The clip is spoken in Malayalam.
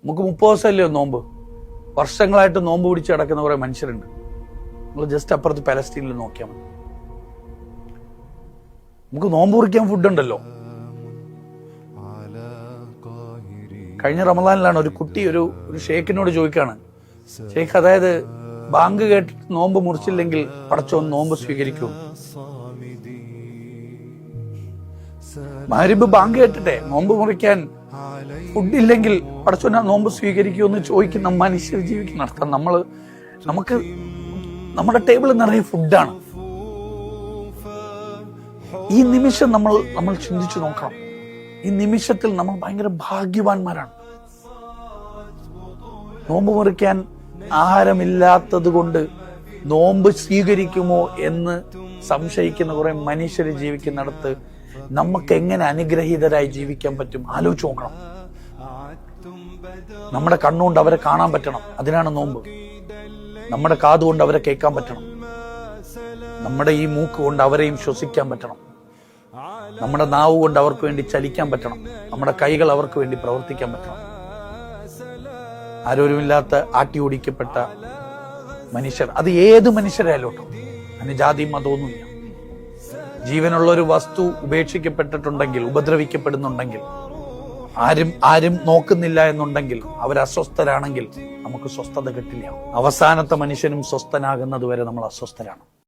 നമുക്ക് 30 ദിവസമല്ലേ നോമ്പ്. വർഷങ്ങളായിട്ട് നോമ്പ് പിടിച്ച് കിടക്കുന്ന കുറെ മനുഷ്യരുണ്ട്. നിങ്ങൾ ജസ്റ്റ് അപ്പുറത്ത് പാലസ്തീനിൽ നോക്കിയാൽ മതി. നമുക്ക് നോമ്പ് കുറിക്കാൻ ഫുഡ് ഉണ്ടല്ലോ. കഴിഞ്ഞ റമദാനിലാണ് ഒരു കുട്ടി ഒരു ഷേഖിനോട് ചോദിക്കാണ്, ഷേഖ്, അതായത് ബാങ്ക് കേട്ട് നോമ്പ് മുറിച്ചില്ലെങ്കിൽ പടച്ചോൻ നോമ്പ് സ്വീകരിക്കും. മഗ്‌രിബ് ബാങ്ക് കേട്ടിട്ടെ നോമ്പ് മുറിക്കാൻ ഫുഡില്ലെങ്കിൽ പടച്ചോൻ നോമ്പ് സ്വീകരിക്കുമെന്ന് ചോദിക്കുന്ന മനുഷ്യർ ജീവിക്കുന്ന അർത്ഥം നമുക്ക് നമ്മുടെ ടേബിൾ നിറയെ ഫുഡാണ്. ഈ നിമിഷം നമ്മൾ ചിന്തിച്ചു നോക്കണം. ഈ നിമിഷത്തിൽ നമ്മൾ ഭയങ്കര ഭാഗ്യവാന്മാരാണ്. നോമ്പ് മുറിക്കാൻ ആഹാരമില്ലാത്തത് കൊണ്ട് നോമ്പ് സ്വീകരിക്കുമോ എന്ന് സംശയിക്കുന്ന കുറെ മനുഷ്യർ ജീവിക്കുന്നിടത്ത് നമുക്ക് എങ്ങനെ അനുഗ്രഹീതരായി ജീവിക്കാൻ പറ്റും ആലോചിച്ച് നോക്കണം. നമ്മുടെ കണ്ണുകൊണ്ട് അവരെ കാണാൻ പറ്റണം, അതിനാണ് നോമ്പ്. നമ്മുടെ കാതുകൊണ്ട് അവരെ കേൾക്കാൻ പറ്റണം, നമ്മുടെ ഈ മൂക്ക് കൊണ്ട് അവരെയും ശ്വസിക്കാൻ പറ്റണം, നമ്മുടെ നാവ് കൊണ്ട് അവർക്ക് വേണ്ടി ചലിക്കാൻ പറ്റണം, നമ്മുടെ കൈകൾ അവർക്ക് വേണ്ടി പ്രവർത്തിക്കാൻ പറ്റണം. ആരോരുമില്ലാത്ത ആട്ടി ഓടിക്കപ്പെട്ട മനുഷ്യർ, അത് ഏത് മനുഷ്യരായാലോട്ടോ, അതിന് ജാതി മതമൊന്നുമില്ല. ജീവനുള്ള ഒരു വസ്തു ഉപേക്ഷിക്കപ്പെട്ടിട്ടുണ്ടെങ്കിൽ, ഉപദ്രവിക്കപ്പെടുന്നുണ്ടെങ്കിൽ, ആരും നോക്കുന്നില്ല എന്നുണ്ടെങ്കിൽ, അവർ അസ്വസ്ഥരാണെങ്കിൽ നമുക്ക് സ്വസ്ഥത കിട്ടില്ല. അവസാനത്തെ മനുഷ്യനും സ്വസ്ഥനാകുന്നത് വരെ നമ്മൾ അസ്വസ്ഥരാണ്.